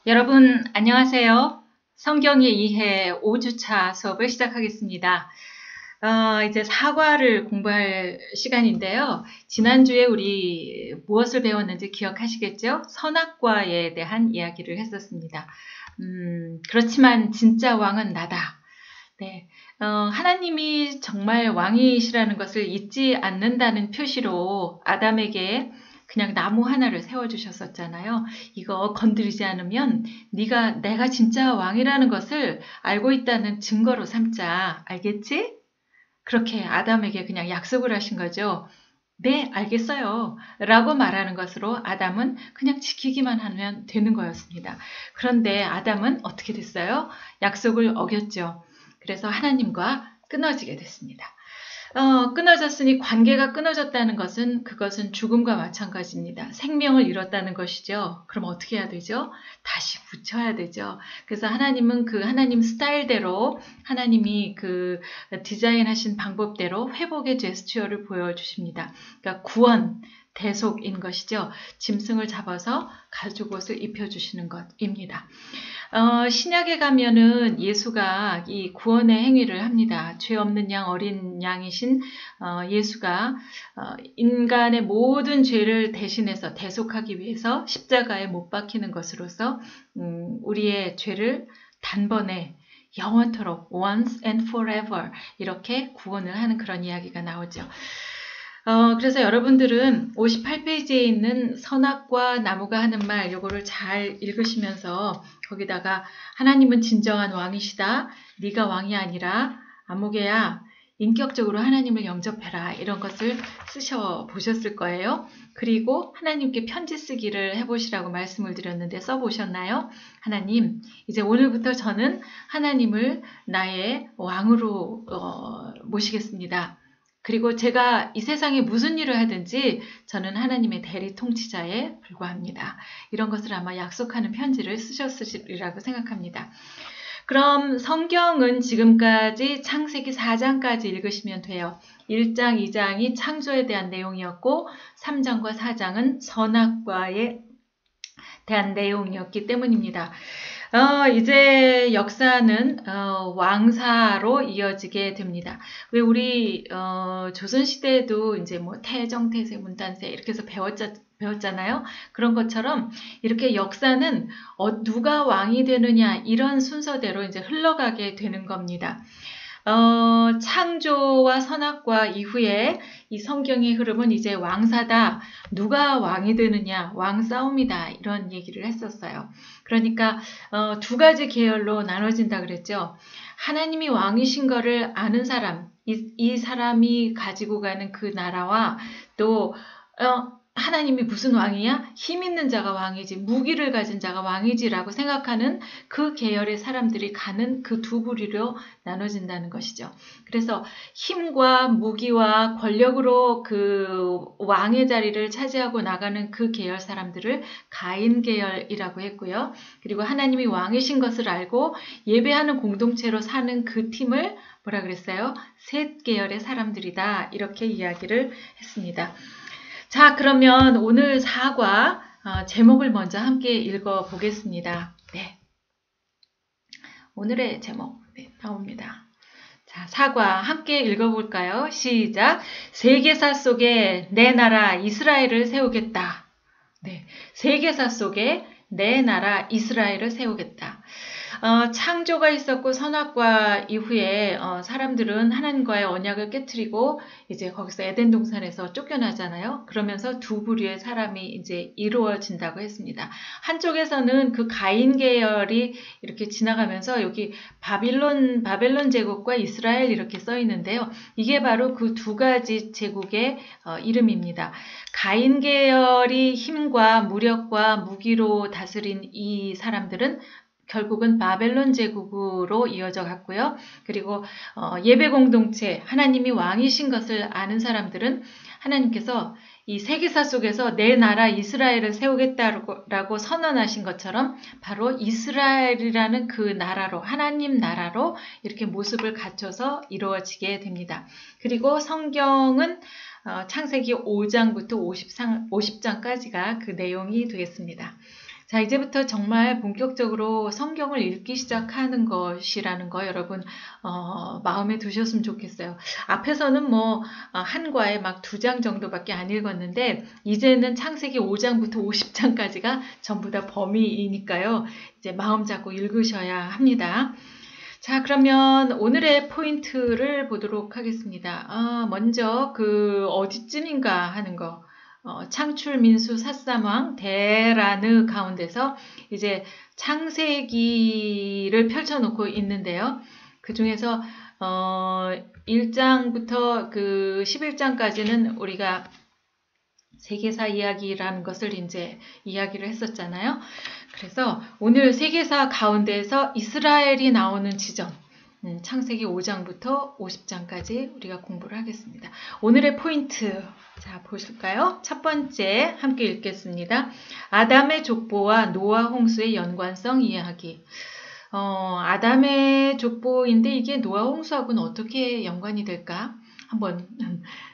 여러분, 안녕하세요. 성경의 이해 5주차 수업을 시작하겠습니다. 이제 사과를 공부할 시간인데요. 지난주에 우리 무엇을 배웠는지 기억하시겠죠? 선악과에 대한 이야기를 했었습니다. 그렇지만 진짜 왕은 나다. 네. 하나님이 정말 왕이시라는 것을 잊지 않는다는 표시로 아담에게 그냥 나무 하나를 세워주셨었잖아요. 이거 건드리지 않으면 내가 진짜 왕이라는 것을 알고 있다는 증거로 삼자. 알겠지? 그렇게 아담에게 그냥 약속을 하신 거죠. 네, 알겠어요. 라고 말하는 것으로 아담은 그냥 지키기만 하면 되는 거였습니다. 그런데 아담은 어떻게 됐어요? 약속을 어겼죠. 그래서 하나님과 끊어지게 됐습니다. 끊어졌으니 관계가 끊어졌다는 것은 그것은 죽음과 마찬가지입니다. 생명을 잃었다는 것이죠. 그럼 어떻게 해야 되죠? 다시 붙여야 되죠. 그래서 하나님은 그 하나님 스타일대로 하나님이 그 디자인하신 방법대로 회복의 제스처를 보여주십니다. 그러니까 구원, 대속인 것이죠. 짐승을 잡아서 가죽옷을 입혀주시는 것입니다. 신약에 가면은 예수가 이 구원의 행위를 합니다. 죄 없는 양 어린 양이신 예수가 인간의 모든 죄를 대신해서 대속하기 위해서 십자가에 못 박히는 것으로서 우리의 죄를 단번에 영원토록 once and forever 이렇게 구원을 하는 그런 이야기가 나오죠. 그래서 여러분들은 58페이지에 있는 선악과 나무가 하는 말 요거를 잘 읽으시면서 거기다가 하나님은 진정한 왕이시다. 네가 왕이 아니라 아무개야 인격적으로 하나님을 영접해라. 이런 것을 쓰셔 보셨을 거예요. 그리고 하나님께 편지 쓰기를 해보시라고 말씀을 드렸는데 써보셨나요? 하나님, 이제 오늘부터 저는 하나님을 나의 왕으로 모시겠습니다. 그리고 제가 이 세상에 무슨 일을 하든지 저는 하나님의 대리 통치자에 불과합니다. 이런 것을 아마 약속하는 편지를 쓰셨으리라고 생각합니다. 그럼 성경은 지금까지 창세기 4장까지 읽으시면 돼요. 1장, 2장이 창조에 대한 내용이었고 3장과 4장은 선악과에 대한 내용이었기 때문입니다. 이제 역사는 왕사로 이어지게 됩니다. 왜 우리 조선시대에도 이제 뭐 태정, 태세, 문단세 이렇게 해서 배웠잖아요. 그런 것처럼 이렇게 역사는 누가 왕이 되느냐 이런 순서대로 이제 흘러가게 되는 겁니다. 창조와 선악과 이후에 이 성경의 흐름은 이제 왕사다. 누가 왕이 되느냐, 왕싸움이다. 이런 얘기를 했었어요. 그러니까 두 가지 계열로 나눠진다 그랬죠. 하나님이 왕이신 거를 아는 사람, 이 사람이 가지고 가는 그 나라와 또 하나님이 무슨 왕이야? 힘 있는 자가 왕이지, 무기를 가진 자가 왕이지라고 생각하는 그 계열의 사람들이 가는 그 두 부류로 나눠진다는 것이죠. 그래서 힘과 무기와 권력으로 그 왕의 자리를 차지하고 나가는 그 계열 사람들을 가인 계열이라고 했고요. 그리고 하나님이 왕이신 것을 알고 예배하는 공동체로 사는 그 팀을 뭐라 그랬어요? 셋 계열의 사람들이다. 이렇게 이야기를 했습니다. 자, 그러면 오늘 사과 제목을 먼저 함께 읽어보겠습니다. 네. 오늘의 제목 나옵니다. 자, 사과 함께 읽어볼까요? 시작. 세계사 속에 내 나라 이스라엘을 세우겠다. 네, 세계사 속에 내 나라 이스라엘을 세우겠다. 창조가 있었고 선악과 이후에 사람들은 하나님과의 언약을 깨트리고 이제 거기서 에덴 동산에서 쫓겨나잖아요. 그러면서 두 부류의 사람이 이제 이루어진다고 했습니다. 한쪽에서는 그 가인 계열이 이렇게 지나가면서 여기 바벨론 제국과 이스라엘 이렇게 써 있는데요. 이게 바로 그 두 가지 제국의 이름입니다. 가인 계열이 힘과 무력과 무기로 다스린 이 사람들은 결국은 바벨론 제국으로 이어져 갔고요. 그리고 예배 공동체, 하나님이 왕이신 것을 아는 사람들은 하나님께서 이 세계사 속에서 내 나라 이스라엘을 세우겠다라고 선언하신 것처럼 바로 이스라엘이라는 그 나라로, 하나님 나라로 이렇게 모습을 갖춰서 이루어지게 됩니다. 그리고 성경은 창세기 5장부터 50장까지가 그 내용이 되겠습니다. 자, 이제부터 정말 본격적으로 성경을 읽기 시작하는 것이라는 거 여러분 마음에 두셨으면 좋겠어요. 앞에서는 뭐 한 과에 막 2장 정도밖에 안 읽었는데 이제는 창세기 5장부터 50장까지가 전부 다 범위이니까요. 이제 마음 잡고 읽으셔야 합니다. 자, 그러면 오늘의 포인트를 보도록 하겠습니다. 먼저 그 어디쯤인가 하는 거. 창출, 민수, 삿삼왕, 대라느 가운데서 이제 창세기를 펼쳐놓고 있는데요. 그 중에서 1장부터 그 11장까지는 우리가 세계사 이야기라는 것을 이제 이야기를 했었잖아요. 그래서 오늘 세계사 가운데에서 이스라엘이 나오는 지점, 창세기 5장부터 50장까지 우리가 공부를 하겠습니다. 오늘의 포인트, 자 보실까요? 첫 번째 함께 읽겠습니다. 아담의 족보와 노아 홍수의 연관성 이해하기. 아담의 족보인데 이게 노아 홍수하고는 어떻게 연관이 될까? 한번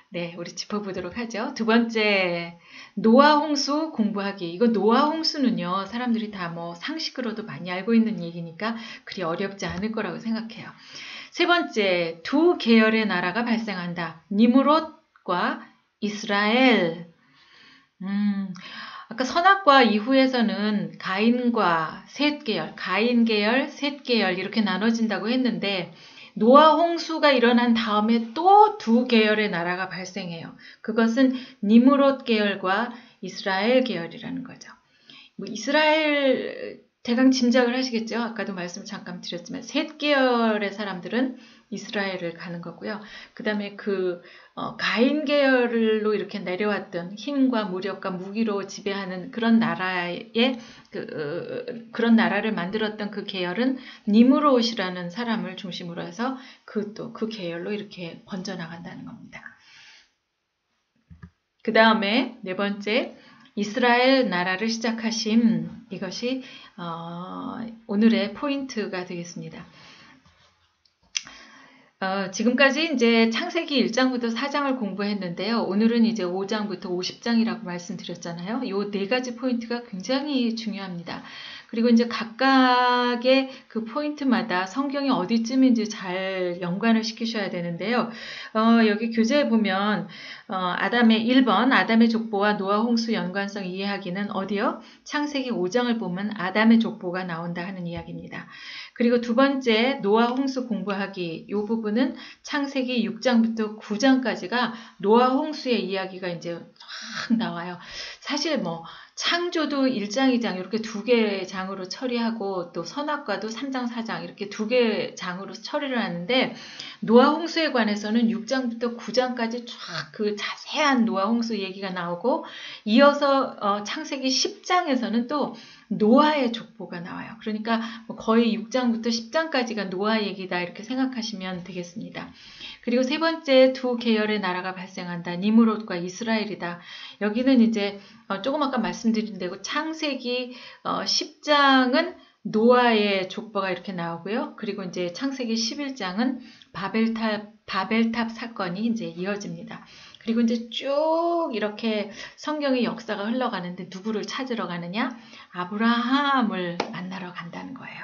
네, 우리 짚어보도록 하죠. 두 번째, 노아 홍수 공부하기. 이거 노아 홍수는요, 사람들이 다 뭐 상식으로도 많이 알고 있는 얘기니까 그리 어렵지 않을 거라고 생각해요. 세 번째, 2 계열의 나라가 발생한다. 니므롯과 이스라엘. 아까 선악과 이후에서는 가인과 셋 계열, 가인 계열, 셋 계열 이렇게 나눠진다고 했는데 노아 홍수가 일어난 다음에 또 2 계열의 나라가 발생해요. 그것은 니므롯 계열과 이스라엘 계열이라는 거죠. 뭐 이스라엘 대강 짐작을 하시겠죠? 아까도 말씀 잠깐 드렸지만 셋 계열의 사람들은 이스라엘을 가는 거고요. 그 다음에 그 가인 계열로 이렇게 내려왔던 힘과 무력과 무기로 지배하는 그런 나라의 그런 나라를 만들었던 그 계열은 니므롯이라는 사람을 중심으로 해서 그 계열로 이렇게 번져나간다는 겁니다. 그 다음에 네 번째, 이스라엘 나라를 시작하심. 이것이 오늘의 포인트가 되겠습니다. 지금까지 이제 창세기 1장부터 4장을 공부했는데요. 오늘은 이제 5장부터 50장이라고 말씀드렸잖아요. 이 4가지 포인트가 굉장히 중요합니다. 그리고 이제 각각의 그 포인트마다 성경이 어디쯤인지 잘 연관을 시키셔야 되는데요. 여기 교재에 보면 아담의 1번 아담의 족보와 노아 홍수 연관성 이해하기는 어디요? 창세기 5장을 보면 아담의 족보가 나온다 하는 이야기입니다. 그리고 두 번째 노아 홍수 공부하기 이 부분은 창세기 6장부터 9장까지가 노아 홍수의 이야기가 이제 확 나와요. 사실 뭐 창조도 1장, 2장 이렇게 2개 장으로 처리하고 또 선악과도 3장, 4장 이렇게 2개 장으로 처리를 하는데 노아 홍수에 관해서는 6장부터 9장까지 쫙 그 자세한 노아 홍수 얘기가 나오고 이어서 창세기 10장에서는 또 노아의 족보가 나와요. 그러니까 거의 6장부터 10장까지가 노아 얘기다 이렇게 생각하시면 되겠습니다. 그리고 세 번째 2 계열의 나라가 발생한다. 니므롯과 이스라엘이다. 여기는 이제 조금 아까 말씀드린 대로 창세기 10장은 노아의 족보가 이렇게 나오고요. 그리고 이제 창세기 11장은 바벨탑 사건이 이제 이어집니다. 그리고 이제 쭉 이렇게 성경의 역사가 흘러가는데 누구를 찾으러 가느냐? 아브라함을 만나러 간다는 거예요.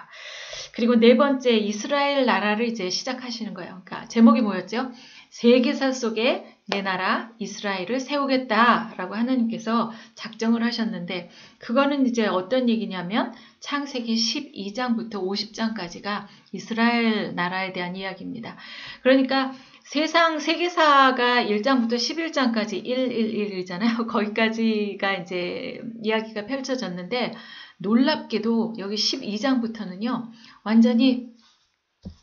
그리고 네 번째 이스라엘 나라를 이제 시작하시는 거예요. 그러니까 제목이 뭐였죠? 세계사 속에 내 나라 이스라엘을 세우겠다라고 하나님께서 작정을 하셨는데 그거는 이제 어떤 얘기냐면 창세기 12장부터 50장까지가 이스라엘 나라에 대한 이야기입니다. 그러니까 세상 세계사가 1장부터 11장까지 111이잖아요. 거기까지가 이제 이야기가 펼쳐졌는데 놀랍게도 여기 12장부터는요. 완전히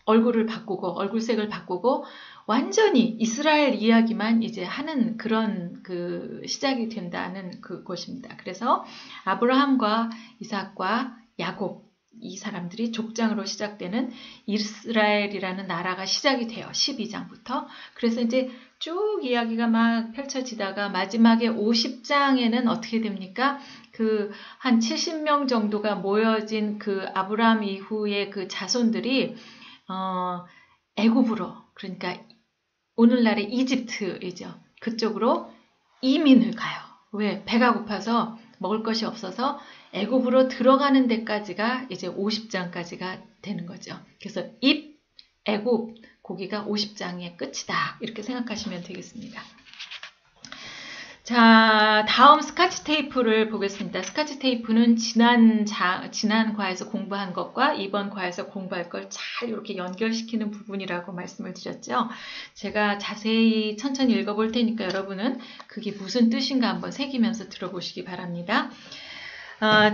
얼굴색을 바꾸고 완전히 이스라엘 이야기만 이제 하는 그런 그 시작이 된다는 그것입니다. 그래서 아브라함과 이삭과 야곱 이 사람들이 족장으로 시작되는 이스라엘이라는 나라가 시작이 돼요. 12장부터. 그래서 이제 쭉 이야기가 막 펼쳐지다가 마지막에 50장에는 어떻게 됩니까? 그 한 70명 정도가 모여진 그 아브라함 이후의 그 자손들이 애굽으로 그러니까 오늘날의 이집트이죠. 그쪽으로 이민을 가요. 왜? 배가 고파서 먹을 것이 없어서 애굽으로 들어가는 데까지가 이제 50장까지가 되는 거죠. 그래서 입, 애굽, 거기가 50장의 끝이다. 이렇게 생각하시면 되겠습니다. 자, 다음 스카치 테이프를 보겠습니다. 스카치 테이프는 지난 과에서 공부한 것과 이번 과에서 공부할 걸 잘 이렇게 연결시키는 부분이라고 말씀을 드렸죠. 제가 자세히 천천히 읽어볼 테니까 여러분은 그게 무슨 뜻인가 한번 새기면서 들어보시기 바랍니다.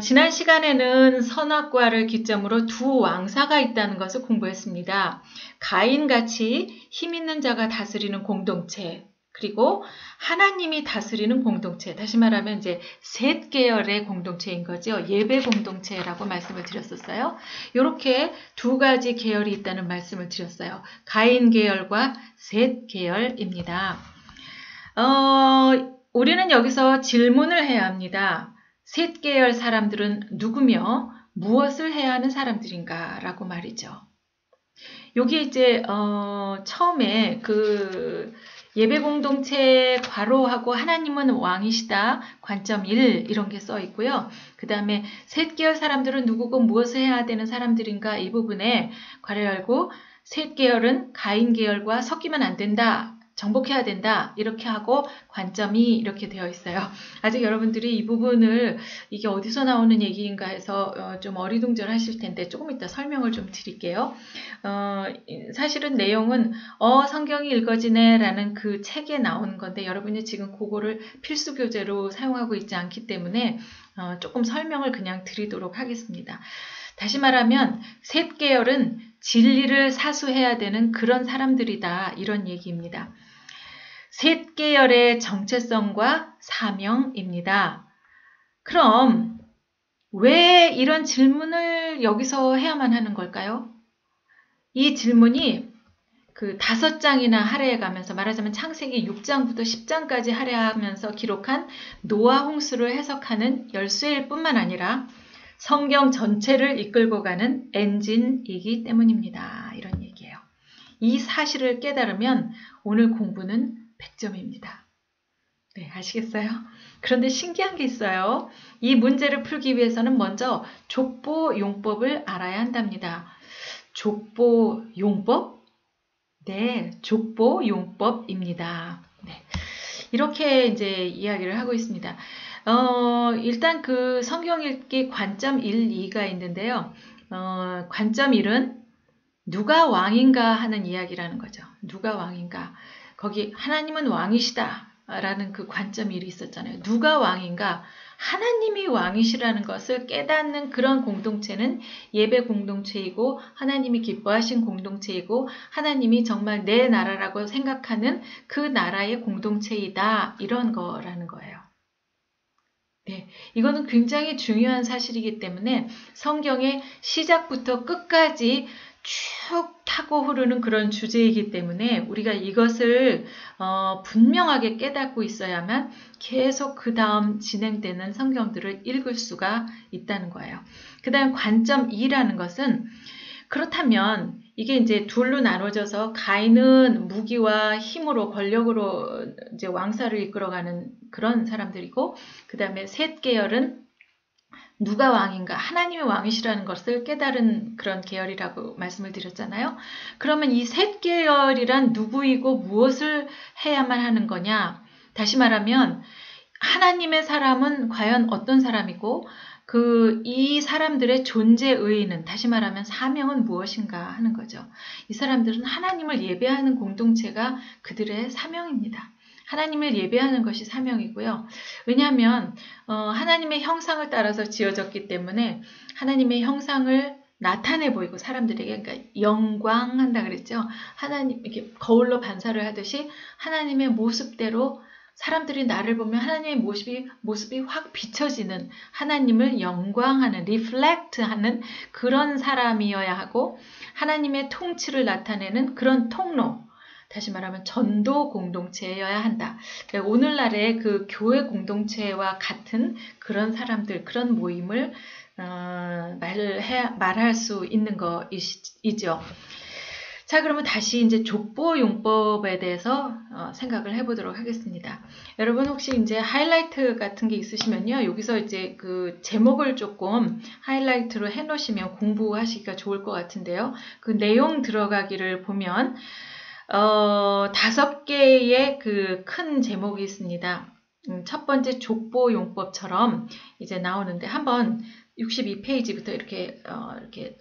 지난 시간에는 선악과를 기점으로 두 왕사가 있다는 것을 공부했습니다. 가인같이 힘있는 자가 다스리는 공동체, 그리고 하나님이 다스리는 공동체, 다시 말하면 이제 셋 계열의 공동체인 거죠. 예배 공동체라고 말씀을 드렸었어요. 이렇게 두 가지 계열이 있다는 말씀을 드렸어요. 가인 계열과 셋 계열입니다. 우리는 여기서 질문을 해야 합니다. 셋 계열 사람들은 누구며 무엇을 해야 하는 사람들인가 라고 말이죠. 여기 이제 처음에 그 예배 공동체 괄호하고 하나님은 왕이시다 관점 1 이런 게 써 있고요. 그 다음에 셋 계열 사람들은 누구고 무엇을 해야 되는 사람들인가 이 부분에 괄호 열고 셋 계열은 가인 계열과 섞이면 안 된다. 정복해야 된다. 이렇게 하고 관점이 이렇게 되어 있어요. 아직 여러분들이 이 부분을 이게 어디서 나오는 얘기인가 해서 좀 어리둥절하실 텐데 조금 이따 설명을 좀 드릴게요. 사실은 내용은 성경이 읽어지네 라는 그 책에 나오는 건데 여러분이 지금 그거를 필수 교재로 사용하고 있지 않기 때문에 조금 설명을 그냥 드리도록 하겠습니다. 다시 말하면 셋 계열은 진리를 사수해야 되는 그런 사람들이다 이런 얘기입니다. 셋 계열의 정체성과 사명입니다. 그럼 왜 이런 질문을 여기서 해야만 하는 걸까요? 이 질문이 그 5장이나 할애해 가면서 말하자면 창세기 6장부터 10장까지 할애하면서 기록한 노아 홍수를 해석하는 열쇠일 뿐만 아니라 성경 전체를 이끌고 가는 엔진이기 때문입니다. 이런 얘기예요. 이 사실을 깨달으면 오늘 공부는 100점입니다. 네, 아시겠어요? 그런데 신기한 게 있어요. 이 문제를 풀기 위해서는 먼저 족보용법을 알아야 한답니다. 족보용법? 네, 족보용법입니다. 네, 이렇게 이제 이야기를 하고 있습니다. 일단 그 성경 읽기 관점 1, 2가 있는데요. 관점 1은 누가 왕인가 하는 이야기라는 거죠. 누가 왕인가. 거기 하나님은 왕이시다 라는 그 관점 1이 있었잖아요. 누가 왕인가. 하나님이 왕이시라는 것을 깨닫는 그런 공동체는 예배 공동체이고 하나님이 기뻐하신 공동체이고 하나님이 정말 내 나라라고 생각하는 그 나라의 공동체이다. 이런 거라는 거예요. 네, 이거는 굉장히 중요한 사실이기 때문에 성경의 시작부터 끝까지 쭉 타고 흐르는 그런 주제이기 때문에 우리가 이것을 분명하게 깨닫고 있어야만 계속 그 다음 진행되는 성경들을 읽을 수가 있다는 거예요. 그 다음 관점 2라는 것은 그렇다면 이게 이제 둘로 나눠져서 가인은 무기와 힘으로 권력으로 이제 왕사를 이끌어가는 그런 사람들이고 그 다음에 셋 계열은 누가 왕인가? 하나님이 왕이시라는 것을 깨달은 그런 계열이라고 말씀을 드렸잖아요. 그러면 이 셋 계열이란 누구이고 무엇을 해야만 하는 거냐? 다시 말하면 하나님의 사람은 과연 어떤 사람이고 이 사람들의 존재 의의는 다시 말하면 사명은 무엇인가 하는 거죠. 이 사람들은 하나님을 예배하는 공동체가 그들의 사명입니다. 하나님을 예배하는 것이 사명이고요. 왜냐하면 하나님의 형상을 따라서 지어졌기 때문에 하나님의 형상을 나타내 보이고 사람들에게 그러니까 영광한다 그랬죠. 하나님 이렇게 거울로 반사를 하듯이 하나님의 모습대로 사람들이 나를 보면 하나님의 모습이 확 비춰지는 하나님을 영광하는 리플렉트하는 그런 사람이어야 하고 하나님의 통치를 나타내는 그런 통로 다시 말하면 전도 공동체여야 한다. 그러니까 오늘날의 그 교회 공동체와 같은 그런 사람들, 그런 모임을 말할 수 있는 것이죠. 자, 그러면 다시 이제 족보용법에 대해서 생각을 해보도록 하겠습니다. 여러분 혹시 이제 하이라이트 같은 게 있으시면요. 여기서 이제 그 제목을 조금 하이라이트로 해 놓으시면 공부하시기가 좋을 것 같은데요. 그 내용 들어가기를 보면 5개의 그 큰 제목이 있습니다. 첫 번째 족보용법처럼 이제 나오는데 한번 62페이지부터 이렇게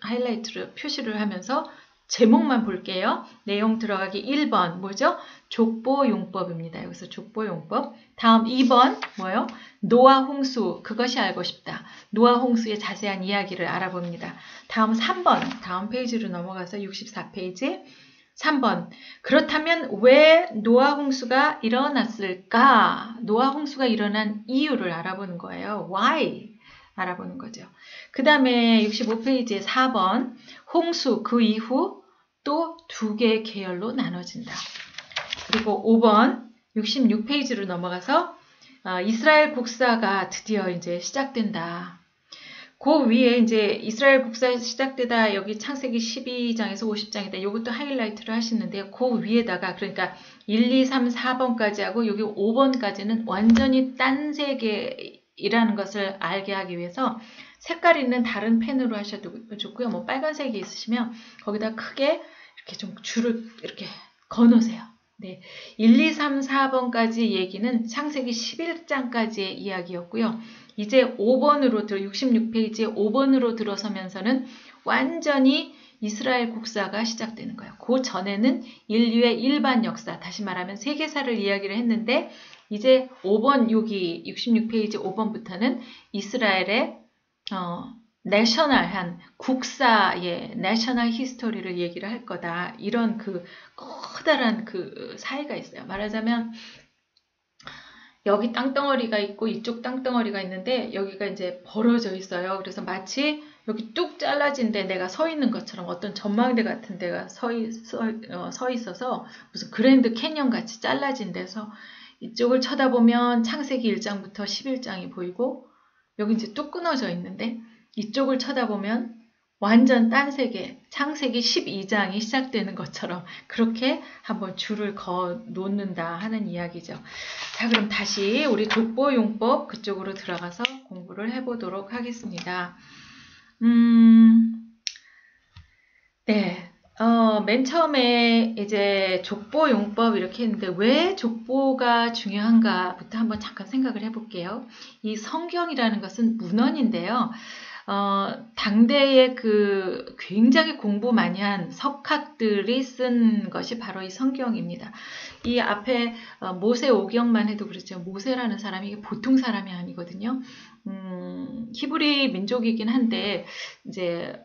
하이라이트로 표시를 하면서 제목만 볼게요. 내용 들어가기 1번 뭐죠? 족보용법입니다. 여기서 족보용법. 다음 2번 뭐요? 노아 홍수 그것이 알고 싶다. 노아 홍수의 자세한 이야기를 알아봅니다. 다음 3번 다음 페이지로 넘어가서 64페이지 3번 그렇다면 왜 노아 홍수가 일어났을까? 노아 홍수가 일어난 이유를 알아보는 거예요. Why? 알아보는 거죠. 그 다음에 65페이지에 4번 홍수 그 이후 또 2개의 계열로 나눠진다. 그리고 5번 66페이지로 넘어가서 이스라엘 국사가 드디어 이제 시작된다. 그 위에 이제 이스라엘 국사 시작되다 여기 창세기 12장에서 50장이다. 이것도 하이라이트를 하시는데요. 그 위에다가 그러니까 1, 2, 3, 4번까지 하고 여기 5번까지는 완전히 딴 세계이라는 것을 알게 하기 위해서 색깔 있는 다른 펜으로 하셔도 좋고요. 뭐 빨간색이 있으시면 거기다 크게 이렇게 좀 줄을 이렇게 거놓으세요. 네, 1, 2, 3, 4번까지 얘기는 창세기 11장까지의 이야기였고요. 이제 5번으로 66페이지에 5번으로 들어서면서는 완전히 이스라엘 국사가 시작되는 거예요. 그 전에는 인류의 일반 역사, 다시 말하면 세계사를 이야기를 했는데 이제 5번 여기 66페이지 5번부터는 이스라엘의 내셔널한 국사의 내셔널 히스토리를 얘기를 할 거다. 이런 그 커다란 그 사이가 있어요. 말하자면 여기 땅덩어리가 있고 이쪽 땅덩어리가 있는데 여기가 이제 벌어져 있어요. 그래서 마치 여기 뚝 잘라진 데 내가 서 있는 것처럼 어떤 전망대 같은 데가 서 있어서 무슨 그랜드 캐년 같이 잘라진 데서 이쪽을 쳐다보면 창세기 1장부터 11장이 보이고 여기 이제 뚝 끊어져 있는데 이쪽을 쳐다보면 완전 딴 세계, 창세기 12장이 시작되는 것처럼 그렇게 한번 줄을 그어 놓는다 하는 이야기죠. 자, 그럼 다시 우리 족보용법 그쪽으로 들어가서 공부를 해보도록 하겠습니다. 네. 맨 처음에 이제 족보용법 이렇게 했는데 왜 족보가 중요한가부터 한번 잠깐 생각을 해볼게요. 이 성경이라는 것은 문헌인데요. 당대에 그 굉장히 공부 많이 한 석학들이 쓴 것이 바로 이 성경입니다. 이 앞에 모세오경만 해도 그렇죠. 모세라는 사람이 이게 보통 사람이 아니거든요. 히브리 민족이긴 한데 이제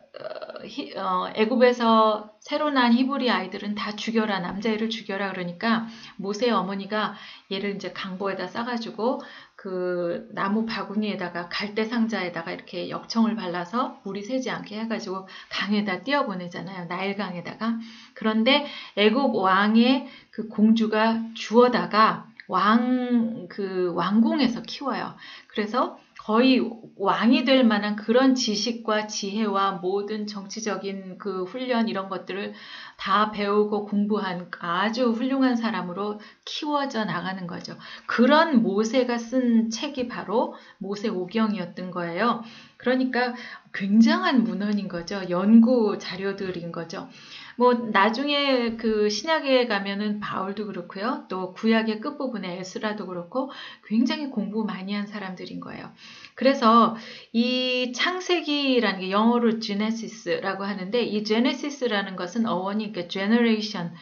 애굽에서 새로 난 히브리 아이들은 다 죽여라, 남자애를 죽여라 그러니까 모세의 어머니가 얘를 이제 강보에다 싸가지고 그 나무 바구니에다가 갈대 상자에다가 이렇게 역청을 발라서 물이 새지 않게 해가지고 강에다 띄어보내잖아요. 나일강에다가. 그런데 애굽 왕의 그 공주가 주워다가 왕궁에서 키워요. 그래서 거의 왕이 될 만한 그런 지식과 지혜와 모든 정치적인 그 훈련 이런 것들을 다 배우고 공부한 아주 훌륭한 사람으로 키워져 나가는 거죠. 그런 모세가 쓴 책이 바로 모세오경이었던 거예요. 그러니까 굉장한 문헌인 거죠. 연구 자료들인 거죠. 뭐 나중에 그 신약에 가면은 바울도 그렇고요. 또 구약의 끝부분에 에스라도 그렇고 굉장히 공부 많이 한 사람들인 거예요. 그래서 이 창세기라는 게 영어로 Genesis라고 하는데 이 Genesis라는 것은 어원이 그러니까 generation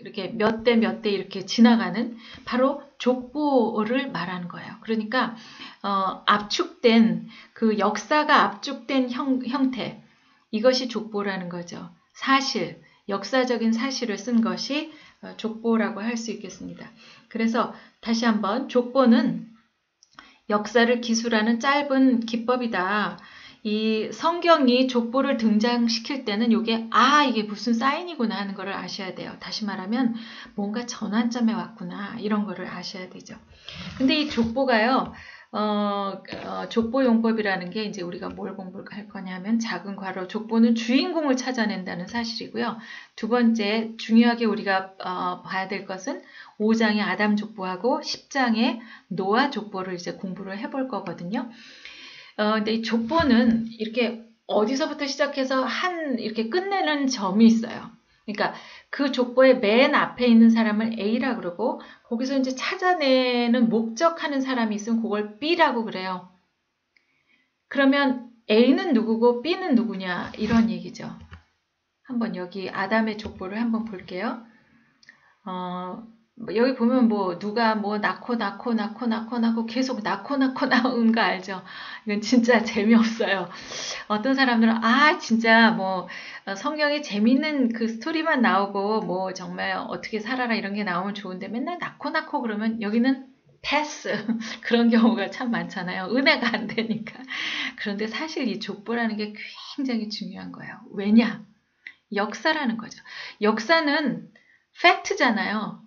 이렇게 몇 대 몇 대 이렇게 지나가는 바로 족보를 말하는 거예요. 그러니까 압축된 그 역사가 압축된 형태 이것이 족보라는 거죠. 사실, 역사적인 사실을 쓴 것이 족보라고 할 수 있겠습니다. 그래서 다시 한번 족보는 역사를 기술하는 짧은 기법이다. 이 성경이 족보를 등장시킬 때는 이게 무슨 사인이구나 하는 것을 아셔야 돼요. 다시 말하면 뭔가 전환점에 왔구나 이런 거를 아셔야 되죠. 근데 이 족보가요. 족보용법이라는 게 이제 우리가 뭘 공부할 거냐면 작은 괄호 족보는 주인공을 찾아낸다는 사실이고요. 두 번째 중요하게 우리가 봐야 될 것은 5장의 아담 족보하고 10장의 노아 족보를 이제 공부를 해볼 거거든요. 근데 이 족보는 이렇게 어디서부터 시작해서 이렇게 끝내는 점이 있어요. 그러니까 그 족보의 맨 앞에 있는 사람을 A라 그러고 거기서 이제 찾아내는 목적하는 사람이 있으면 그걸 B라고 그래요. 그러면 A는 누구고 B는 누구냐 이런 얘기죠. 한번 여기 아담의 족보를 한번 볼게요. 여기 보면 누가 낳고 계속 낳고 나온 거 알죠? 이건 진짜 재미없어요. 어떤 사람들은 진짜 성경에 재밌는 그 스토리만 나오고 정말 어떻게 살아라 이런 게 나오면 좋은데 맨날 낳고 그러면 여기는 패스 그런 경우가 참 많잖아요. 은혜가 안 되니까. 그런데 사실 이 족보라는 게 굉장히 중요한 거예요. 왜냐? 역사라는 거죠. 역사는 팩트잖아요.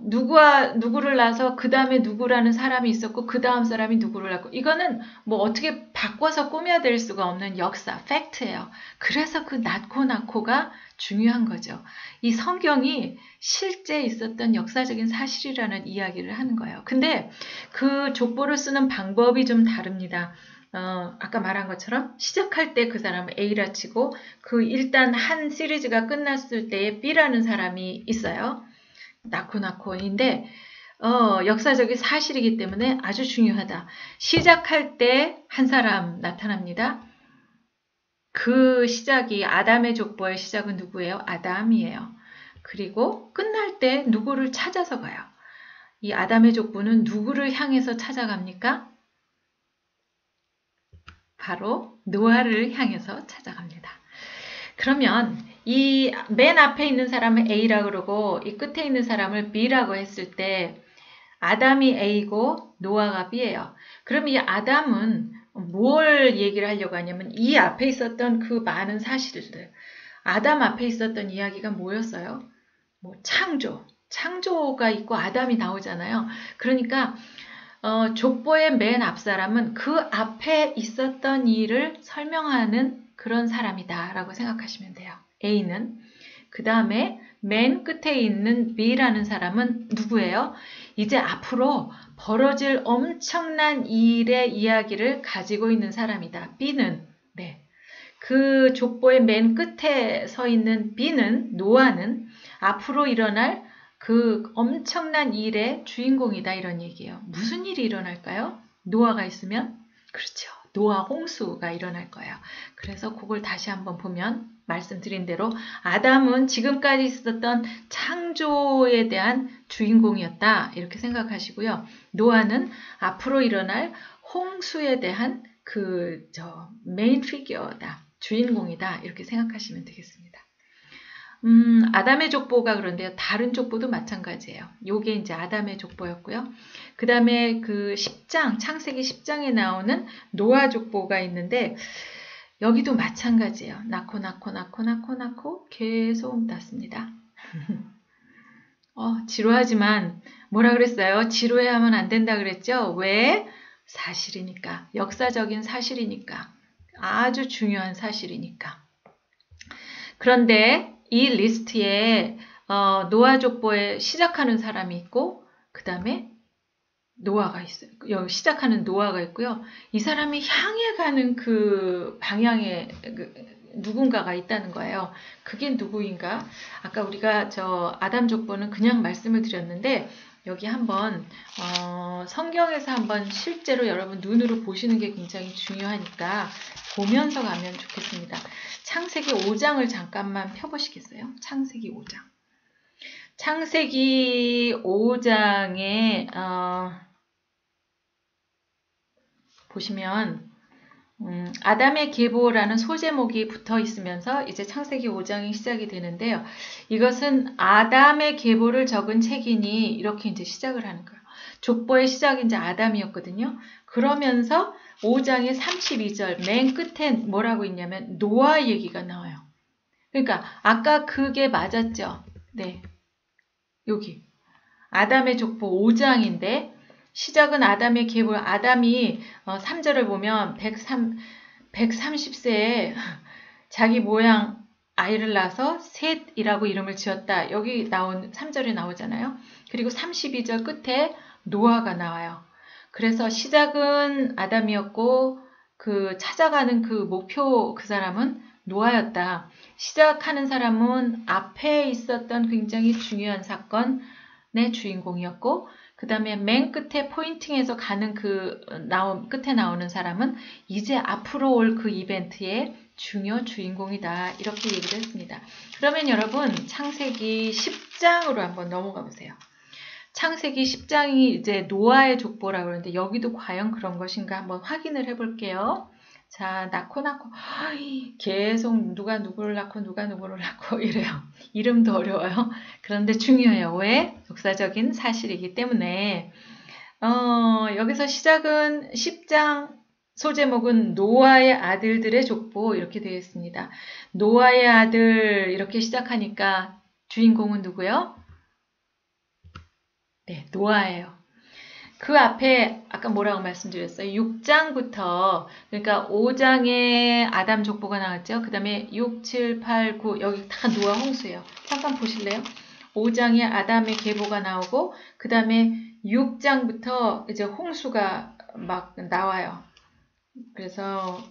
누구를 낳아서 그 다음에 누구라는 사람이 있었고 그 다음 사람이 누구를 낳고 이거는 어떻게 바꿔서 꾸며낼 수가 없는 역사, 팩트예요. 그래서 그 낳고가 중요한 거죠. 이 성경이 실제 있었던 역사적인 사실이라는 이야기를 하는 거예요. 근데 그 족보를 쓰는 방법이 좀 다릅니다. 아까 말한 것처럼 시작할 때 그 사람을 A라 치고 일단 한 시리즈가 끝났을 때에 B라는 사람이 있어요. 낳고인데 역사적인 사실이기 때문에 아주 중요하다. 시작할 때 한 사람 나타납니다. 그 시작이 아담의 족보의 시작은 누구예요? 아담이에요. 그리고 끝날 때 누구를 찾아서 가요. 이 아담의 족보는 누구를 향해서 찾아갑니까? 바로 노아를 향해서 찾아갑니다. 그러면 이 맨 앞에 있는 사람을 A라고 그러고 이 끝에 있는 사람을 B라고 했을 때 아담이 A고 노아가 B예요. 그럼 이 아담은 뭘 얘기를 하려고 하냐면 이 앞에 있었던 그 많은 사실들, 아담 앞에 있었던 이야기가 뭐였어요? 창조가 있고 아담이 나오잖아요. 그러니까 족보의 맨 앞 사람은 그 앞에 있었던 일을 설명하는 그런 사람이다 라고 생각하시면 돼요. A는. 그 다음에 맨 끝에 있는 B라는 사람은 누구예요? 이제 앞으로 벌어질 엄청난 일의 이야기를 가지고 있는 사람이다. B는. 네. 그 족보의 맨 끝에 서 있는 B는, 노아는 앞으로 일어날 그 엄청난 일의 주인공이다 이런 얘기예요. 무슨 일이 일어날까요? 노아가 있으면? 그렇죠. 노아 홍수가 일어날 거예요. 그래서 그걸 다시 한번 보면 말씀드린 대로 아담은 지금까지 있었던 창조에 대한 주인공이었다 이렇게 생각하시고요. 노아는 앞으로 일어날 홍수에 대한 메인 피규어다. 주인공이다 이렇게 생각하시면 되겠습니다. 아담의 족보가 그런데요. 다른 족보도 마찬가지예요. 요게 이제 아담의 족보였고요. 그 다음에 그 10장, 창세기 10장에 나오는 노아 족보가 있는데 여기도 마찬가지예요. 낳고 계속 낳습니다. 지루하지만 뭐라 그랬어요? 지루해하면 안 된다 그랬죠? 왜? 사실이니까. 역사적인 사실이니까. 아주 중요한 사실이니까. 그런데 이 리스트에 노아 족보에 시작하는 사람이 있고 그 다음에 노아가 있어요. 여기 시작하는 노아가 있고요. 이 사람이 향해 가는 그 방향에 누군가가 있다는 거예요. 그게 누구인가? 아까 우리가 아담 족보는 그냥 말씀을 드렸는데 여기 한번 성경에서 한번 실제로 여러분 눈으로 보시는 게 굉장히 중요하니까 보면서 가면 좋겠습니다. 창세기 5장을 잠깐만 펴보시겠어요? 창세기 5장. 창세기 5장에 보시면 아담의 계보라는 소제목이 붙어 있으면서 이제 창세기 5장이 시작이 되는데요. 이것은 아담의 계보를 적은 책이니 이렇게 이제 시작을 하는 거예요. 족보의 시작이 이제 아담이었거든요. 그러면서 5장의 32절 맨 끝에 뭐라고 있냐면 노아 얘기가 나와요. 그러니까 아까 그게 맞았죠. 네, 여기 아담의 족보 5장인데 시작은 아담의 계보, 아담이 3절을 보면 130세에 자기 모양 아이를 낳아서 셋이라고 이름을 지었다. 여기 나온 3절에 나오잖아요. 그리고 32절 끝에 노아가 나와요. 그래서 시작은 아담이었고 그 찾아가는 그 목표 그 사람은 노아였다. 시작하는 사람은 앞에 있었던 굉장히 중요한 사건의 주인공이었고 그 다음에 맨 끝에 포인팅해서 가는 끝에 나오는 사람은 이제 앞으로 올 그 이벤트의 중요 주인공이다. 이렇게 얘기를 했습니다. 그러면 여러분 창세기 10장으로 한번 넘어가 보세요. 창세기 10장이 이제 노아의 족보라고 그러는데 여기도 과연 그런 것인가 한번 확인을 해볼게요. 자, 낳고 계속 누가 누구를 낳고 누가 누구를 낳고 이래요. 이름도 어려워요. 그런데 중요해요. 왜? 역사적인 사실이기 때문에 여기서 시작은 10장 소제목은 노아의 아들들의 족보 이렇게 되어 있습니다. 노아의 아들 이렇게 시작하니까 주인공은 누구요? 네, 노아예요. 그 앞에 아까 뭐라고 말씀드렸어요? 6장부터 그러니까 5장에 아담 족보가 나왔죠. 그 다음에 6, 7, 8, 9 여기 다 노아 홍수예요. 잠깐 보실래요? 5장에 아담의 계보가 나오고 그 다음에 6장부터 이제 홍수가 막 나와요. 그래서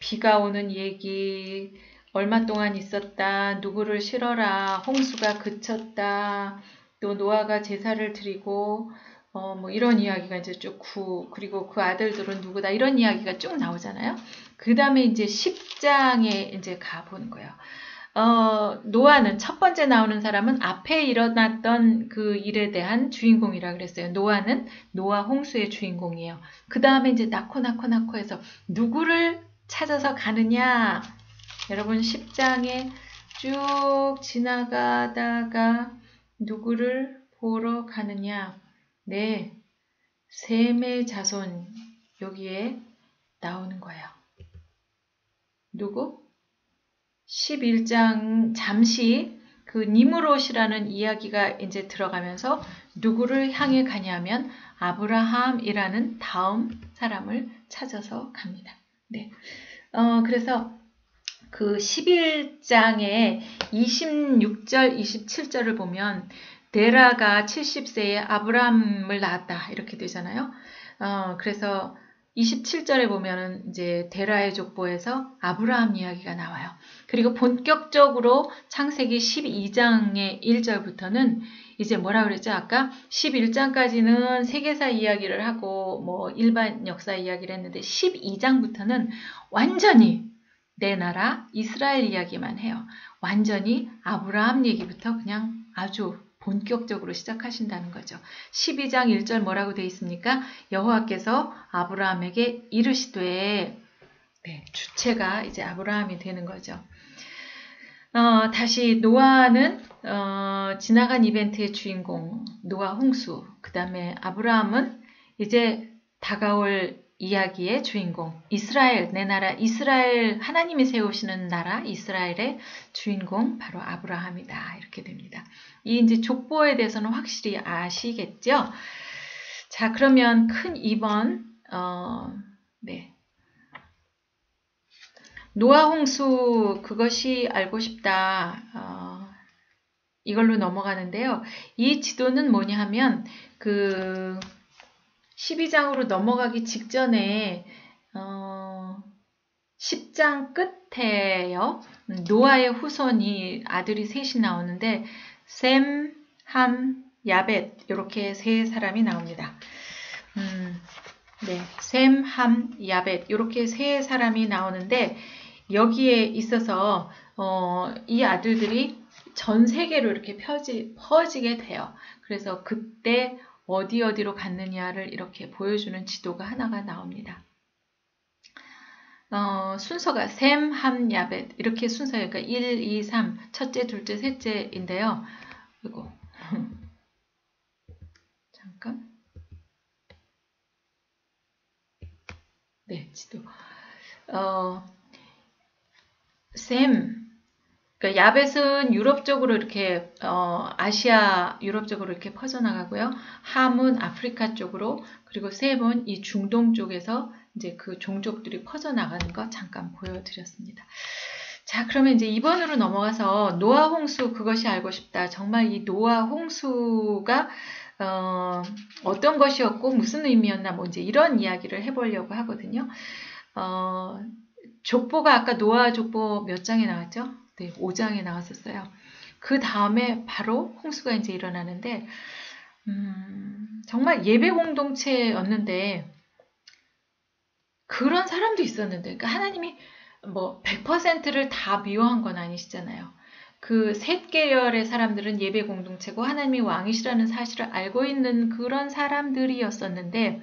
비가 오는 얘기, 얼마 동안 있었다, 누구를 실어라, 홍수가 그쳤다, 또 노아가 제사를 드리고 뭐 이런 이야기가 이제 쭉 그리고 그 아들들은 누구다 이런 이야기가 쭉 나오잖아요. 그 다음에 이제 10장에 이제 가보는 거예요. 노아는 첫 번째 나오는 사람은 앞에 일어났던 그 일에 대한 주인공이라 그랬어요. 노아는 노아 홍수의 주인공이에요. 그 다음에 이제 낳고 해서 누구를 찾아서 가느냐? 여러분 10장에 쭉 지나가다가 누구를 보러 가느냐? 네, 셈의 자손 여기에 나오는 거예요. 누구? 11장 잠시 그 니므롯이라는 이야기가 이제 들어가면서 누구를 향해 가냐면 아브라함이라는 다음 사람을 찾아서 갑니다. 네. 그래서 그 11장의 26절, 27절을 보면 데라가 70세에 아브라함을 낳았다 이렇게 되잖아요. 그래서 27절에 보면은 이제 데라의 족보에서 아브라함 이야기가 나와요. 그리고 본격적으로 창세기 12장의 1절부터는 이제 뭐라 그랬죠? 아까 11장까지는 세계사 이야기를 하고 뭐 일반 역사 이야기를 했는데 12장부터는 완전히 내 나라 이스라엘 이야기만 해요. 완전히 아브라함 얘기부터 그냥 아주 본격적으로 시작하신다는 거죠. 12장 1절 뭐라고 되어 있습니까? 여호와께서 아브라함에게 이르시되 네, 주체가 이제 아브라함이 되는 거죠. 다시 노아는 지나간 이벤트의 주인공 노아 홍수 그 다음에 아브라함은 이제 다가올 이야기의 주인공 이스라엘 내 나라 이스라엘 하나님이 세우시는 나라 이스라엘의 주인공 바로 아브라함이다 이렇게 됩니다. 이 이제 족보에 대해서는 확실히 아시겠죠? 자 그러면 큰 2번 네. 노아 홍수 그것이 알고 싶다 이걸로 넘어가는데요. 이 지도는 뭐냐 하면 그 12장으로 넘어가기 직전에 10장 끝에요. 노아의 후손이 아들이 셋이 나오는데 셈, 함, 야벳 이렇게 세 사람이 나옵니다. 네, 셈, 함, 야벳 이렇게 세 사람이 나오는데 여기에 있어서 이 아들들이 전 세계로 이렇게 퍼지게 돼요. 그래서 그때 어디로 갔느냐를 이렇게 보여주는 지도가 하나가 나옵니다. 순서가 셈, 함, 야벳 이렇게 순서예요. 그러니까 1, 2, 3 첫째, 둘째, 셋째인데요. 이거 잠깐 네, 지도 셈 그러니까 야벳은 유럽 쪽으로 이렇게 아시아 유럽 쪽으로 이렇게 퍼져나가고요. 함은 아프리카 쪽으로, 그리고 셈은 이 중동 쪽에서 이제 그 종족들이 퍼져나가는 거 잠깐 보여드렸습니다. 자, 그러면 이제 2번으로 넘어가서 노아 홍수, 그것이 알고 싶다. 정말 이 노아 홍수가 어떤 것이었고 무슨 의미였나, 뭐 이제 이런 이야기를 해보려고 하거든요. 족보가 아까 노아 족보 몇 장에 나왔죠? 네, 5장에 나왔었어요. 그 다음에 바로 홍수가 이제 일어나는데, 정말 예배 공동체였는데, 그런 사람도 있었는데, 그러니까 하나님이 뭐 100%를 다 미워한 건 아니시잖아요. 그 셋 계열의 사람들은 예배 공동체고 하나님이 왕이시라는 사실을 알고 있는 그런 사람들이었었는데,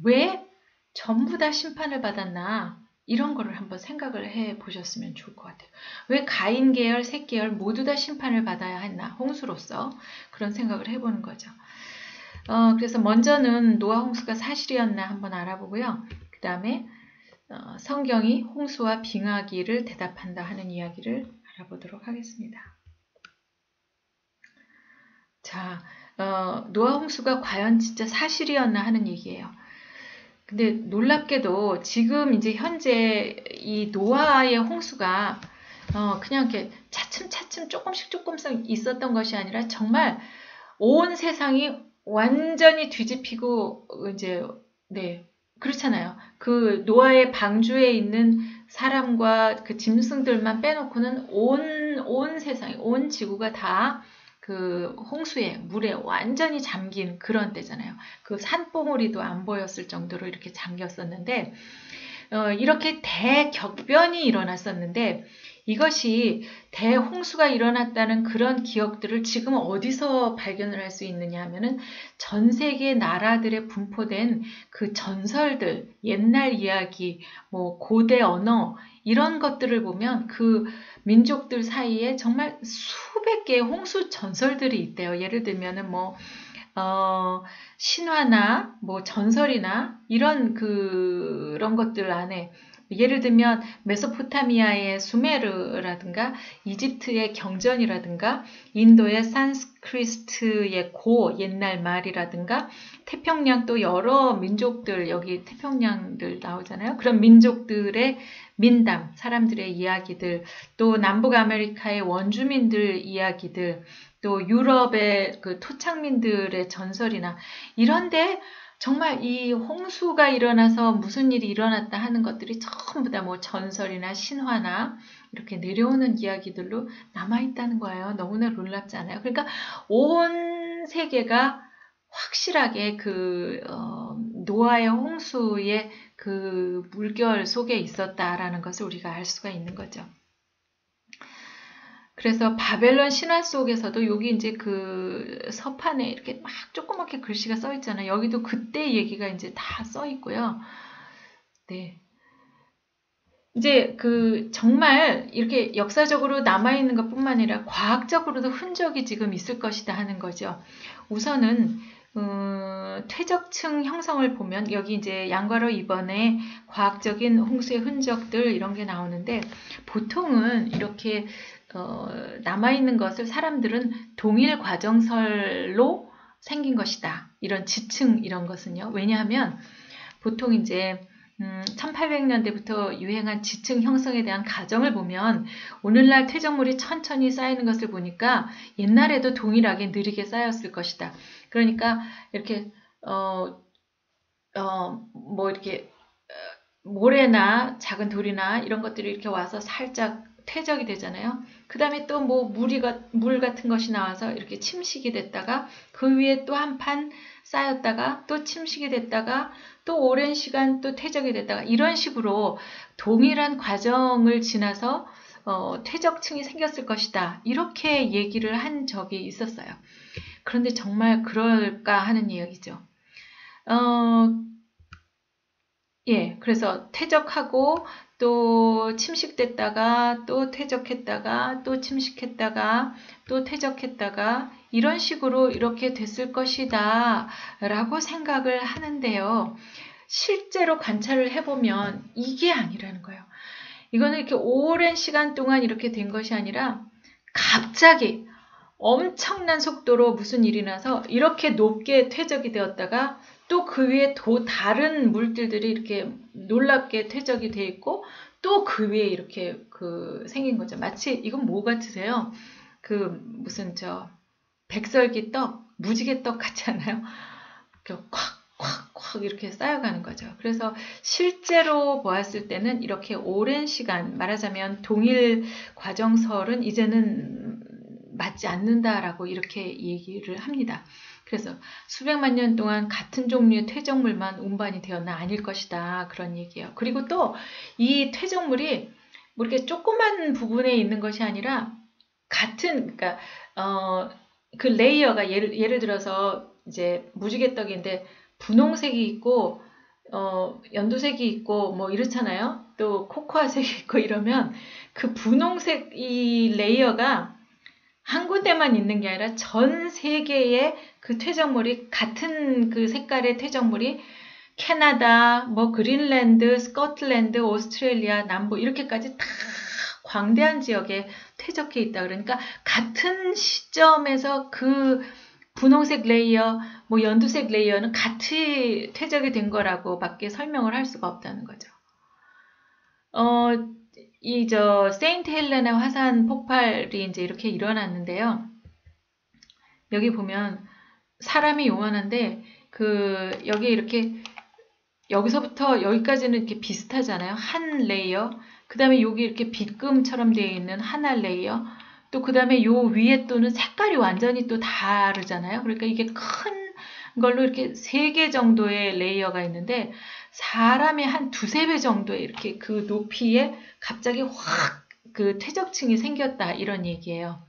왜 전부 다 심판을 받았나? 이런 거를 한번 생각을 해 보셨으면 좋을 것 같아요. 왜 가인 계열, 셋 계열 모두 다 심판을 받아야 했나? 홍수로서 그런 생각을 해보는 거죠. 그래서 먼저는 노아 홍수가 사실이었나 한번 알아보고요. 그 다음에 성경이 홍수와 빙하기를 대답한다 하는 이야기를 알아보도록 하겠습니다. 자, 노아 홍수가 과연 진짜 사실이었나 하는 얘기예요. 근데 놀랍게도 지금 이제 현재 이 노아의 홍수가 그냥 이렇게 차츰차츰 조금씩 있었던 것이 아니라 정말 온 세상이 완전히 뒤집히고 이제 네, 그렇잖아요. 그 노아의 방주에 있는 사람과 그 짐승들만 빼놓고는 온 세상이, 온 지구가 다 그 홍수에, 물에 완전히 잠긴 그런 때잖아요. 그 산봉우리도 안 보였을 정도로 이렇게 잠겼었는데, 이렇게 대격변이 일어났었는데, 이것이 대홍수가 일어났다는 그런 기억들을 지금 어디서 발견을 할 수 있느냐 하면은 전 세계 나라들에 분포된 그 전설들, 옛날 이야기, 뭐 고대 언어, 이런 것들을 보면 그 민족들 사이에 정말 수백 개의 홍수 전설들이 있대요. 예를 들면은 뭐 신화나 뭐 전설이나 이런 그런 것들 안에, 예를 들면 메소포타미아의 수메르라든가 이집트의 경전이라든가 인도의 산스크리트의 고 옛날 말이라든가 태평양 또 여러 민족들, 여기 태평양들 나오잖아요. 그런 민족들의 민담, 사람들의 이야기들, 또 남북 아메리카의 원주민들 이야기들, 또 유럽의 그 토착민들의 전설이나 이런데 정말 이 홍수가 일어나서 무슨 일이 일어났다 하는 것들이 전부 다 뭐 전설이나 신화나 이렇게 내려오는 이야기들로 남아있다는 거예요. 너무나 놀랍지 않아요? 그러니까 온 세계가 확실하게 그 노아의 홍수의 그 물결 속에 있었다라는 것을 우리가 알 수가 있는 거죠. 그래서 바벨론 신화 속에서도 여기 이제 그 서판에 이렇게 막 조그맣게 글씨가 써 있잖아요. 여기도 그때 얘기가 이제 다 써 있고요. 네. 이제 그 정말 이렇게 역사적으로 남아있는 것 뿐만 아니라 과학적으로도 흔적이 지금 있을 것이다 하는 거죠. 우선은 퇴적층 형성을 보면 여기 이제 양괄호 2번에 과학적인 홍수의 흔적들 이런 게 나오는데, 보통은 이렇게 남아있는 것을 사람들은 동일 과정설로 생긴 것이다. 이런 지층 이런 것은요. 왜냐하면 보통 이제 1800년대부터 유행한 지층 형성에 대한 가정을 보면 오늘날 퇴적물이 천천히 쌓이는 것을 보니까 옛날에도 동일하게 느리게 쌓였을 것이다. 그러니까 이렇게 뭐 이렇게 모래나 작은 돌이나 이런 것들이 이렇게 와서 살짝 퇴적이 되잖아요. 그 다음에 또 뭐 물 같은 것이 나와서 이렇게 침식이 됐다가 그 위에 또 한 판 쌓였다가 또 침식이 됐다가 또 오랜 시간 또 퇴적이 됐다가 이런 식으로 동일한 과정을 지나서 퇴적층이 생겼을 것이다. 이렇게 얘기를 한 적이 있었어요. 그런데 정말 그럴까 하는 이야기죠. 예, 그래서 퇴적하고 또 침식됐다가 또 퇴적했다가 또 침식했다가 또 퇴적했다가 이런 식으로 이렇게 됐을 것이다 라고 생각을 하는데요. 실제로 관찰을 해보면 이게 아니라는 거예요. 이거는 이렇게 오랜 시간 동안 이렇게 된 것이 아니라 갑자기 엄청난 속도로 무슨 일이 나서 이렇게 높게 퇴적이 되었다가 또 그 위에 또 다른 물질들이 이렇게 놀랍게 퇴적이 돼 있고 또 그 위에 이렇게 생긴 거죠. 마치 이건 뭐 같으세요? 무슨 백설기 떡, 무지개 떡 같지 않아요? 콱 이렇게 쌓여가는 거죠. 그래서 실제로 보았을 때는 이렇게 오랜 시간, 말하자면 동일 과정설은 이제는 맞지 않는다라고 이렇게 얘기를 합니다. 그래서 수백만 년 동안 같은 종류의 퇴적물만 운반이 되었나 아닐 것이다. 그런 얘기예요. 그리고 또 이 퇴적물이 뭐 이렇게 조그만 부분에 있는 것이 아니라 그러니까 그 레이어가 예를 들어서 이제 무지개떡인데 분홍색이 있고 연두색이 있고 뭐 이렇잖아요. 또 코코아색이 있고 이러면 그 분홍색 이 레이어가 한 군데만 있는 게 아니라 전 세계의 그 퇴적물이 같은 그 색깔의 퇴적물이 캐나다, 뭐 그린랜드, 스코틀랜드, 오스트레일리아, 남부 이렇게까지 다 광대한 지역에 퇴적해 있다. 그러니까 같은 시점에서 그 분홍색 레이어, 뭐 연두색 레이어는 같이 퇴적이 된 거라고 밖에 설명을 할 수가 없다는 거죠. 세인트 헬레나 화산 폭발이 이제 이렇게 일어났는데요. 여기 보면 사람이 요만한데 여기 이렇게 여기서부터 여기까지는 이렇게 비슷하잖아요. 한 레이어. 그 다음에 여기 이렇게 빗금처럼 되어 있는 하나 레이어. 또 그 다음에 요 위에 또는 색깔이 완전히 또 다르잖아요. 그러니까 이게 큰 걸로 이렇게 3개 정도의 레이어가 있는데 사람의 한 2~3배 정도의 이렇게 그 높이에 갑자기 확 그 퇴적층이 생겼다 이런 얘기예요.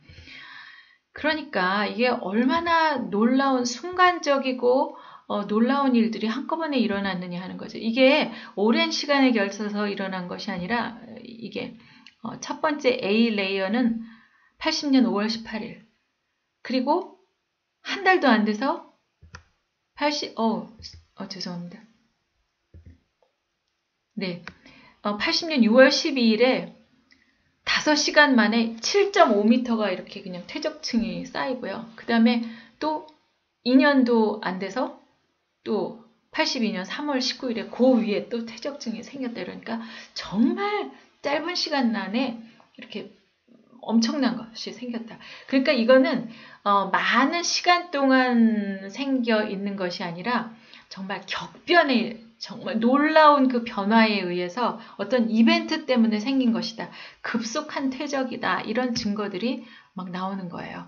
그러니까 이게 얼마나 놀라운 순간적이고 놀라운 일들이 한꺼번에 일어났느냐 하는 거죠. 이게 오랜 시간에 걸쳐서 일어난 것이 아니라 이게 첫 번째 A 레이어는 80년 5월 18일 그리고 한 달도 안 돼서 죄송합니다. 네, 80년 6월 12일에 5시간 만에 7.5m가 이렇게 그냥 퇴적층이 쌓이고요. 그 다음에 또 2년도 안 돼서 또 82년 3월 19일에 그 위에 또 퇴적층이 생겼다. 그러니까 정말 짧은 시간 안에 이렇게 엄청난 것이 생겼다. 그러니까 이거는 많은 시간 동안 생겨 있는 것이 아니라 정말 격변의 정말 놀라운 그 변화에 의해서 어떤 이벤트 때문에 생긴 것이다. 급속한 퇴적이다. 이런 증거들이 막 나오는 거예요.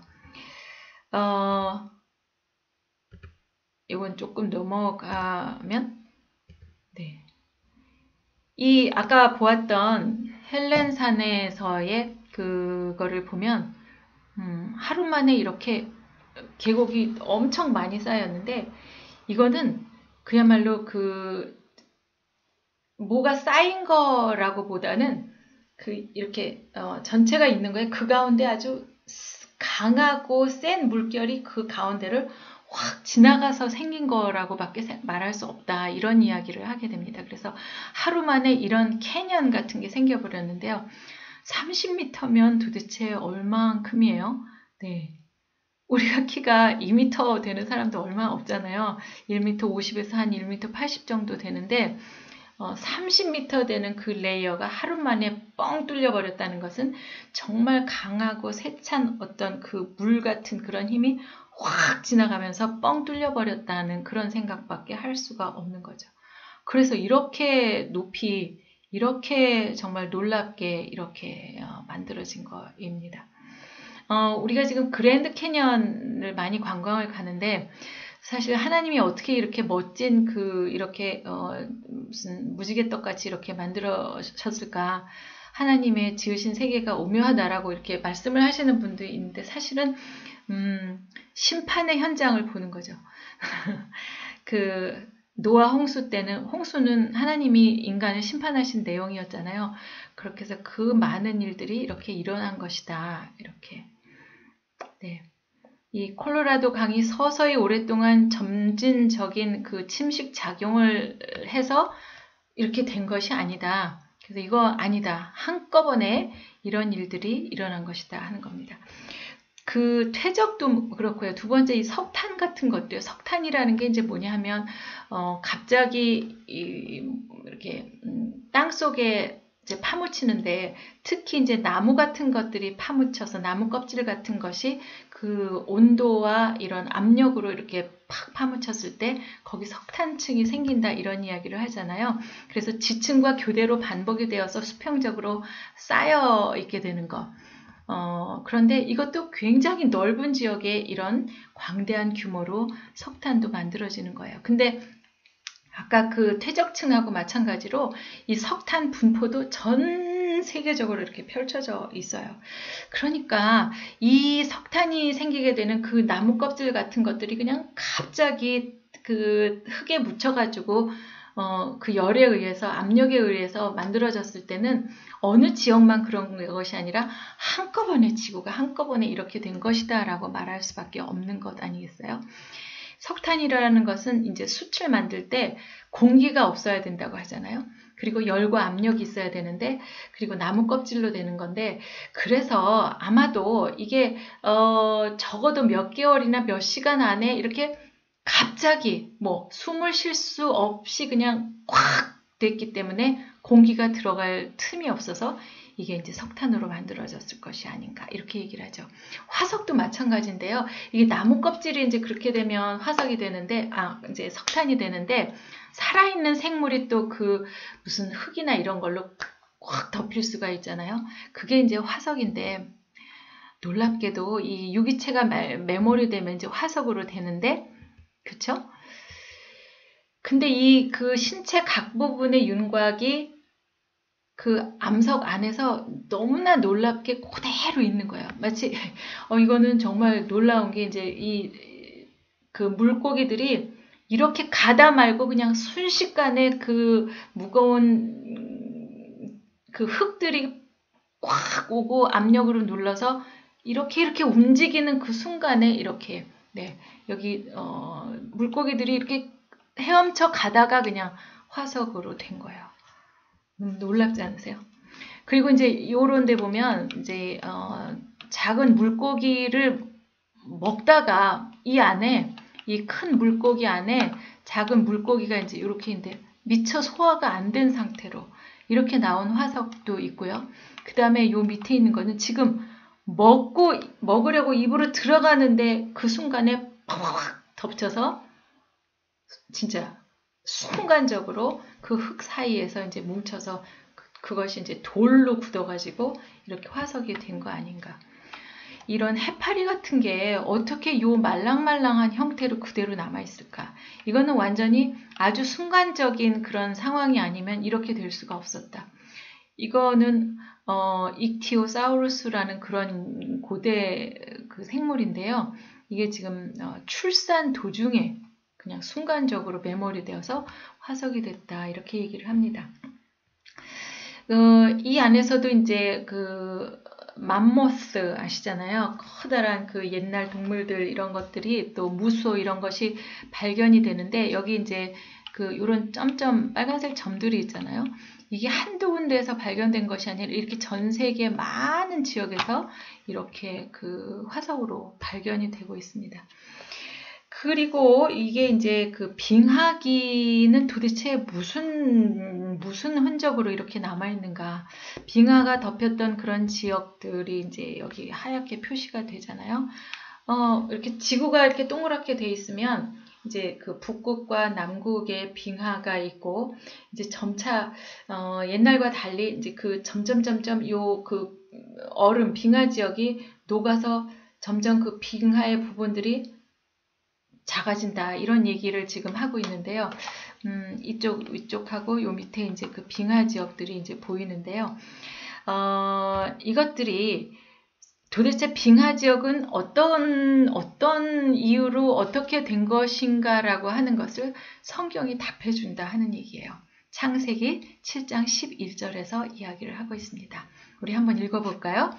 이건 조금 넘어가면 네. 이 아까 보았던 헬렌산에서의 그거를 보면 하루 만에 이렇게 계곡이 엄청 많이 쌓였는데 이거는 그야말로 뭐가 쌓인 거라고 보다는 이렇게 전체가 있는 거예요. 그 가운데 아주 강하고 센 물결이 그 가운데를 확 지나가서 생긴 거라고 밖에 말할 수 없다. 이런 이야기를 하게 됩니다. 그래서 하루 만에 이런 캐년 같은 게 생겨버렸는데요. 30m면 도대체 얼마만큼이에요? 네. 우리가 키가 2m 되는 사람도 얼마 없잖아요. 1m 50에서 한 1m 80 정도 되는데 30m 되는 그 레이어가 하루 만에 뻥 뚫려 버렸다는 것은 정말 강하고 세찬 어떤 그 물 같은 그런 힘이 확 지나가면서 뻥 뚫려 버렸다는 그런 생각밖에 할 수가 없는 거죠. 그래서 이렇게 높이 이렇게 정말 놀랍게 이렇게 만들어진 거입니다. 우리가 지금 그랜드 캐년을 많이 관광을 가는데 사실 하나님이 어떻게 이렇게 멋진 이렇게 무슨 무지개떡 같이 이렇게 만들어셨을까? 하나님의 지으신 세계가 오묘하다라고 이렇게 말씀을 하시는 분들이 있는데 사실은 심판의 현장을 보는 거죠. 노아 홍수 때는 홍수는 하나님이 인간을 심판하신 내용이었잖아요. 그렇게 해서 그 많은 일들이 이렇게 일어난 것이다. 이렇게. 네. 이 콜로라도 강이 서서히 오랫동안 점진적인 그 침식 작용을 해서 이렇게 된 것이 아니다. 그래서 이거 아니다. 한꺼번에 이런 일들이 일어난 것이다 하는 겁니다. 그 퇴적도 그렇고요. 두 번째 이 석탄 같은 것도요. 석탄이라는 게 이제 뭐냐 하면 갑자기 이렇게 땅 속에 이제 파묻히는데 특히 이제 나무 같은 것들이 파묻혀서 나무 껍질 같은 것이 그 온도와 이런 압력으로 이렇게 팍 파묻혔을 때 거기 석탄층이 생긴다 이런 이야기를 하잖아요. 그래서 지층과 교대로 반복이 되어서 수평적으로 쌓여 있게 되는 것. 그런데 이것도 굉장히 넓은 지역에 이런 광대한 규모로 석탄도 만들어지는 거예요. 근데 아까 그 퇴적층하고 마찬가지로 이 석탄 분포도 전 세계적으로 이렇게 펼쳐져 있어요. 그러니까 이 석탄이 생기게 되는 그 나무 껍질 같은 것들이 그냥 갑자기 그 흙에 묻혀가지고 그 열에 의해서 압력에 의해서 만들어졌을 때는 어느 지역만 그런 것이 아니라 한꺼번에 지구가 한꺼번에 이렇게 된 것이다 라고 말할 수밖에 없는 것 아니겠어요? 석탄이라는 것은 이제 숯을 만들 때 공기가 없어야 된다고 하잖아요. 그리고 열과 압력이 있어야 되는데, 그리고 나무 껍질로 되는 건데, 그래서 아마도 이게 적어도 몇 개월이나 몇 시간 안에 이렇게 갑자기 뭐 숨을 쉴 수 없이 그냥 꽉 됐기 때문에 공기가 들어갈 틈이 없어서 이게 이제 석탄으로 만들어졌을 것이 아닌가 이렇게 얘기를 하죠. 화석도 마찬가지인데요. 이게 나무 껍질이 이제 그렇게 되면 화석이 되는데 이제 석탄이 되는데 살아있는 생물이 또 그 무슨 흙이나 이런 걸로 확 덮일 수가 있잖아요. 그게 이제 화석인데 놀랍게도 이 유기체가 메모리 되면 이제 화석으로 되는데 그쵸? 근데 이 그 신체 각 부분의 윤곽이 그 암석 안에서 너무나 놀랍게 그대로 있는 거예요. 마치 이거는 정말 놀라운 게 이제 이 그 물고기들이 이렇게 가다 말고 그냥 순식간에 그 무거운 그 흙들이 꽉 오고 압력으로 눌러서 이렇게 움직이는 그 순간에 이렇게 여기 물고기들이 이렇게 헤엄쳐 가다가 그냥 화석으로 된 거예요. 놀랍지 않으세요? 그리고 이제 요런 데 보면 이제 작은 물고기를 먹다가 이 안에 이 큰 물고기 안에 작은 물고기가 이제 이렇게인데 미처 소화가 안 된 상태로 이렇게 나온 화석도 있고요. 그 다음에 요 밑에 있는 거는 지금 먹으려고 입으로 들어가는데 그 순간에 팍 덮쳐서 진짜 순간적으로 그 흙 사이에서 이제 뭉쳐서 그것이 이제 돌로 굳어가지고 이렇게 화석이 된 거 아닌가. 이런 해파리 같은 게 어떻게 요 말랑말랑한 형태로 그대로 남아있을까? 이거는 완전히 아주 순간적인 그런 상황이 아니면 이렇게 될 수가 없었다. 이거는 익티오사우루스라는 그런 고대 그 생물인데요. 이게 지금 출산 도중에 그냥 순간적으로 메모리 되어서 화석이 됐다 이렇게 얘기를 합니다. 이 안에서도 이제 그 맘모스 아시잖아요. 커다란 그 옛날 동물들 이런 것들이 또 무소 이런 것이 발견이 되는데 여기 이제 그 요런 점점 빨간색 점들이 있잖아요. 이게 한두 군데에서 발견된 것이 아니라 이렇게 전 세계 많은 지역에서 이렇게 그 화석으로 발견이 되고 있습니다. 그리고 이게 이제 그 빙하기는 도대체 무슨 흔적으로 이렇게 남아있는가. 빙하가 덮였던 그런 지역들이 이제 여기 하얗게 표시가 되잖아요. 이렇게 지구가 이렇게 동그랗게 돼 있으면 이제 그 북극과 남극에 빙하가 있고 이제 점차 옛날과 달리 이제 그 점점 요 그 얼음 빙하 지역이 녹아서 점점 그 빙하의 부분들이 작아진다 이런 얘기를 지금 하고 있는데요. 이쪽하고 요 밑에 이제 그 빙하 지역들이 이제 보이는데요. 이것들이 도대체 빙하 지역은 어떤 이유로 어떻게 된 것인가라고 하는 것을 성경이 답해준다 하는 얘기예요. 창세기 7장 11절에서 이야기를 하고 있습니다. 우리 한번 읽어볼까요?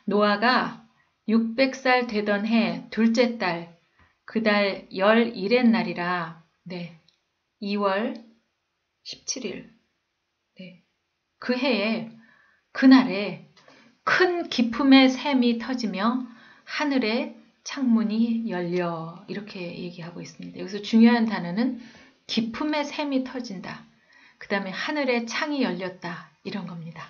노아가 600살 되던 해 둘째 달 그 달 11의 날이라 2월 17일 그 해에, 그날에 큰 기품의 샘이 터지며 하늘의 창문이 열려, 이렇게 얘기하고 있습니다. 여기서 중요한 단어는 기품의 샘이 터진다. 그 다음에 하늘의 창이 열렸다. 이런 겁니다.